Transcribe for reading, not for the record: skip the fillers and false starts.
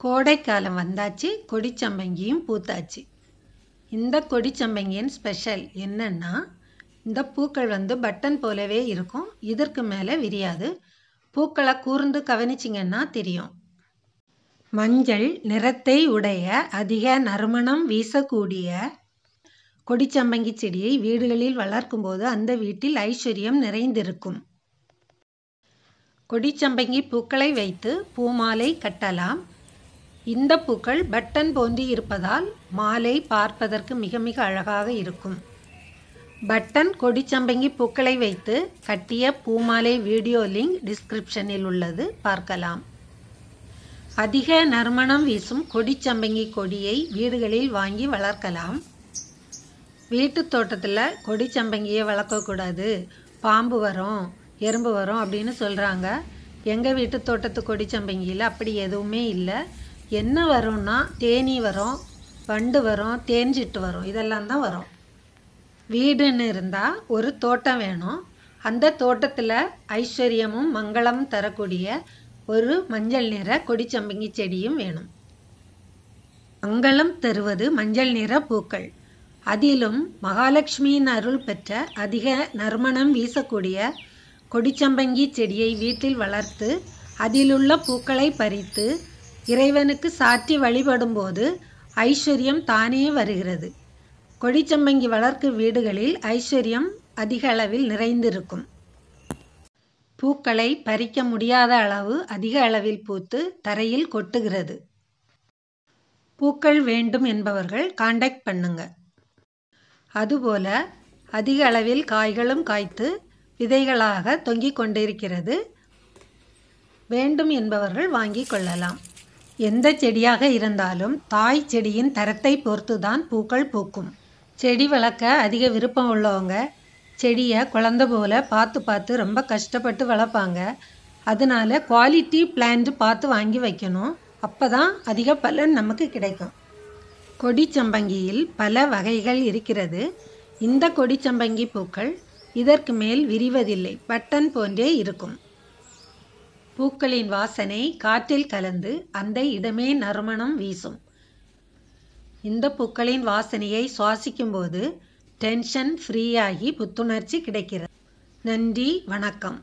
கோடைக்காலம் வந்தாச்சு, கொடிச்சம்பங்கியும் பூத்தாச்சு. இந்த கொடிச்சம்பங்கியின் ஸ்பெஷல் என்னன்னா, இந்த பூக்கள் பட்டன் போலவே இருக்கும். இதற்கு மேலே விரியாது. பூக்களை கூர்ந்து கவனிச்சிங்கன்னா தெரியும். மஞ்சள் நிறத்தை உடைய அதிக நறுமணம் வீசக்கூடிய கொடிச்சம்பங்கி செடியை வீடுகளில் வளர்க்கும்போது அந்த வீட்டில் ஐஸ்வர்யம் நிறைந்திருக்கும். கொடிச்சம்பங்கி பூக்களை வைத்து பூமாலை கட்டலாம். இந்த பூக்கள் பட்டன் போன்று இருப்பதால் மாலை பார்ப்பதற்கு மிக மிக அழகாக இருக்கும். பட்டன் கொடிச்சம்பங்கி பூக்களை வைத்து கட்டிய பூமாலை வீடியோ லிங்க் டிஸ்கிரிப்ஷனில் உள்ளது, பார்க்கலாம். அதிக நறுமணம் வீசும் கொடிச்சம்பங்கி கொடியை வீடுகளில் வாங்கி வளர்க்கலாம். வீட்டு தோட்டத்தில் கொடிச்சம்பங்கியை வளர்க்கக்கூடாது, பாம்பு வரும், எறும்பு வரும் அப்படின்னு சொல்கிறாங்க. எங்கள் வீட்டு தோட்டத்து கொடிச்சம்பங்கியில் அப்படி எதுவுமே இல்லை. என்ன வரும்னா தேனீ வரும், வண்டு வரும், தேன்சிட்டு வரும், இதெல்லாம் தான் வரும். வீடுன்னு இருந்தால் ஒரு தோட்டம் வேணும். அந்த தோட்டத்தில் ஐஸ்வர்யமும் மங்களமும் தரக்கூடிய ஒரு மஞ்சள் நிற கொடிச்சம்பங்கி செடியும் வேணும். மங்களம் தருவது மஞ்சள் நிற பூக்கள். அதிலும் மகாலட்சுமியின் அருள் பெற்ற அதிக நறுமணம் வீசக்கூடிய கொடிச்சம்பங்கி செடியை வீட்டில் வளர்த்து அதிலுள்ள பூக்களை பறித்து இறைவனுக்கு சாற்றி வழிபடும்போது ஐஸ்வர்யம் தானே வருகிறது. கொடிச்சம்பங்கி வளர்க்கும் வீடுகளில் ஐஸ்வர்யம் அதிக அளவில் நிறைந்திருக்கும். பூக்களை பறிக்க முடியாத அளவு அதிக அளவில் பூத்து தரையில் கொட்டுகிறது. பூக்கள் வேண்டும் என்பவர்கள் கான்டாக்ட் பண்ணுங்க. அதுபோல அதிக அளவில் காய்களும் காய்த்து விதைகளாக தொங்கிக் கொண்டிருக்கிறது. வேண்டும் என்பவர்கள் வாங்கி கொள்ளலாம். எந்த செடியாக இருந்தாலும் தாய் செடியின் தரத்தை பொறுத்துதான் பூக்கள் பூக்கும். செடி வளர்க்க அதிக விருப்பம் உள்ளவங்க செடியை குழந்தை போல பார்த்து பார்த்து ரொம்ப கஷ்டப்பட்டு வளர்ப்பாங்க. அதனால குவாலிட்டி பிளான்ட் பார்த்து வாங்கி வைக்கணும். அப்போ தான் அதிக பலன் நமக்கு கிடைக்கும். கொடிச்சம்பங்கியில் பல வகைகள் இருக்கிறது. இந்த கொடிச்சம்பங்கி பூக்கள் இதற்கு மேல் விரிவதில்லை, பட்டன் போன்றே இருக்கும். பூக்களின் வாசனை காற்றில் கலந்து அந்த இடமே நறுமணம் வீசும். இந்த பூக்களின் வாசனையை சுவாசிக்கும் போது டென்ஷன் ஃப்ரீயாகி புத்துணர்ச்சி கிடைக்கிறது. நன்றி, வணக்கம்.